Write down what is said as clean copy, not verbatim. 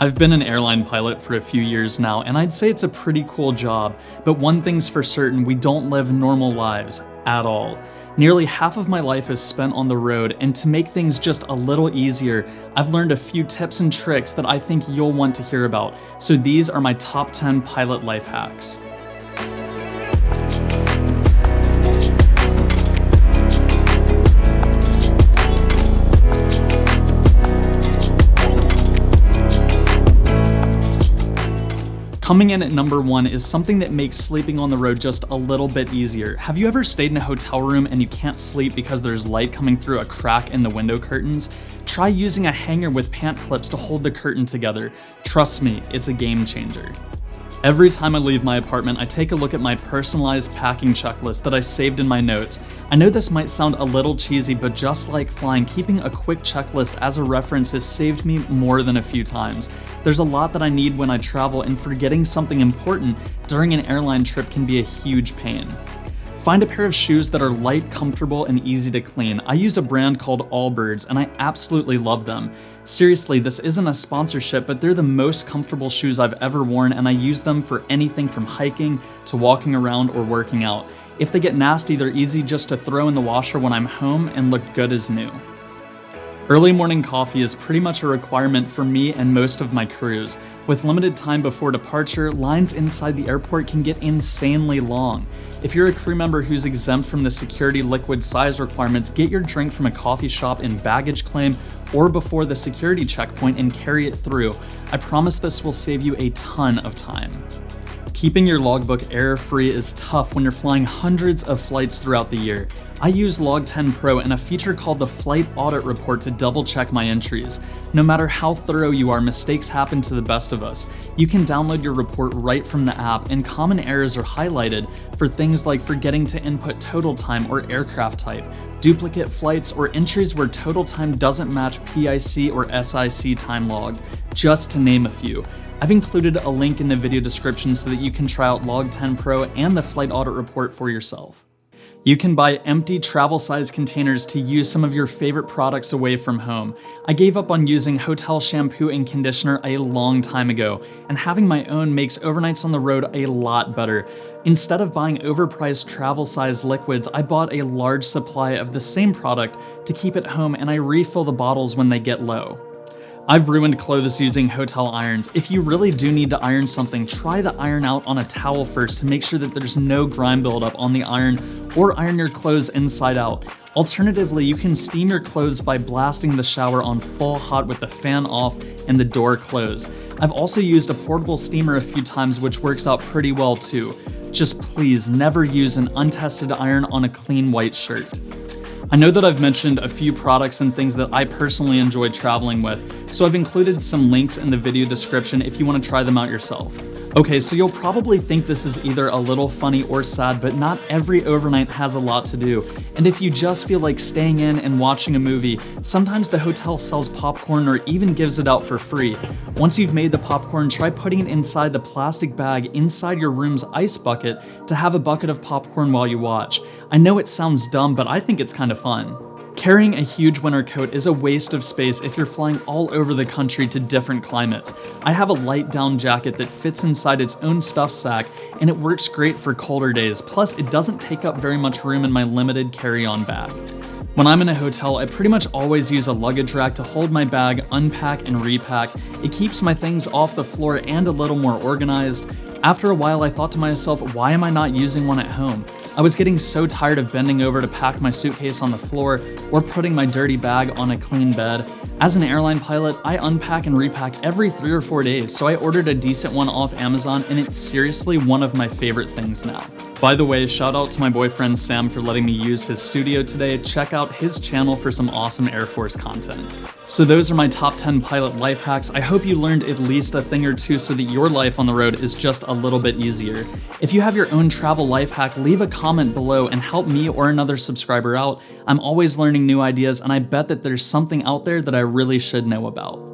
I've been an airline pilot for a few years now, and I'd say it's a pretty cool job, but one thing's for certain, we don't live normal lives at all. Nearly half of my life is spent on the road, and to make things just a little easier, I've learned a few tips and tricks that I think you'll want to hear about. So these are my top 10 pilot life hacks. Coming in at number 1 is something that makes sleeping on the road just a little bit easier. Have you ever stayed in a hotel room and you can't sleep because there's light coming through a crack in the window curtains? Try using a hanger with pant clips to hold the curtain together. Trust me, it's a game changer. Every time I leave my apartment, I take a look at my personalized packing checklist that I saved in my notes. I know this might sound a little cheesy, but just like flying, keeping a quick checklist as a reference has saved me more than a few times. There's a lot that I need when I travel, and forgetting something important during an airline trip can be a huge pain. Find a pair of shoes that are light, comfortable, and easy to clean. I use a brand called Allbirds, and I absolutely love them. Seriously, this isn't a sponsorship, but they're the most comfortable shoes I've ever worn, and I use them for anything from hiking to walking around or working out. If they get nasty, they're easy just to throw in the washer when I'm home and look good as new. Early morning coffee is pretty much a requirement for me and most of my crews. With limited time before departure, lines inside the airport can get insanely long. If you're a crew member who's exempt from the security liquid size requirements, get your drink from a coffee shop in baggage claim or before the security checkpoint and carry it through. I promise this will save you a ton of time. Keeping your logbook error-free is tough when you're flying hundreds of flights throughout the year. I use LogTen Pro and a feature called the Flight Audit Report to double-check my entries. No matter how thorough you are, mistakes happen to the best of us. You can download your report right from the app, and common errors are highlighted for things like forgetting to input total time or aircraft type, duplicate flights, or entries where total time doesn't match PIC or SIC time logged, just to name a few. I've included a link in the video description so that you can try out LogTen Pro and the Flight Audit Report for yourself. You can buy empty travel-size containers to use some of your favorite products away from home. I gave up on using hotel shampoo and conditioner a long time ago, and having my own makes overnights on the road a lot better. Instead of buying overpriced travel-size liquids, I bought a large supply of the same product to keep at home, and I refill the bottles when they get low. I've ruined clothes using hotel irons. If you really do need to iron something, try the iron out on a towel first to make sure that there's no grime buildup on the iron, or iron your clothes inside out. Alternatively, you can steam your clothes by blasting the shower on full hot with the fan off and the door closed. I've also used a portable steamer a few times, which works out pretty well too. Just please never use an untested iron on a clean white shirt. I know that I've mentioned a few products and things that I personally enjoy traveling with, so I've included some links in the video description if you want to try them out yourself. Okay, so you'll probably think this is either a little funny or sad, but not every overnight has a lot to do. And if you just feel like staying in and watching a movie, sometimes the hotel sells popcorn or even gives it out for free. Once you've made the popcorn, try putting it inside the plastic bag inside your room's ice bucket to have a bucket of popcorn while you watch. I know it sounds dumb, but I think it's kind of fun. Carrying a huge winter coat is a waste of space if you're flying all over the country to different climates. I have a light down jacket that fits inside its own stuff sack, and it works great for colder days. Plus, it doesn't take up very much room in my limited carry-on bag. When I'm in a hotel, I pretty much always use a luggage rack to hold my bag, unpack, and repack. It keeps my things off the floor and a little more organized. After a while, I thought to myself, why am I not using one at home? I was getting so tired of bending over to pack my suitcase on the floor or putting my dirty bag on a clean bed. As an airline pilot, I unpack and repack every 3 or 4 days, so I ordered a decent one off Amazon, and it's seriously one of my favorite things now. By the way, shout out to my boyfriend Sam for letting me use his studio today. Check out his channel for some awesome Air Force content. So those are my top 10 pilot life hacks. I hope you learned at least a thing or two so that your life on the road is just a little bit easier. If you have your own travel life hack, leave a comment below and help me or another subscriber out. I'm always learning new ideas, and I bet that there's something out there that I really should know about.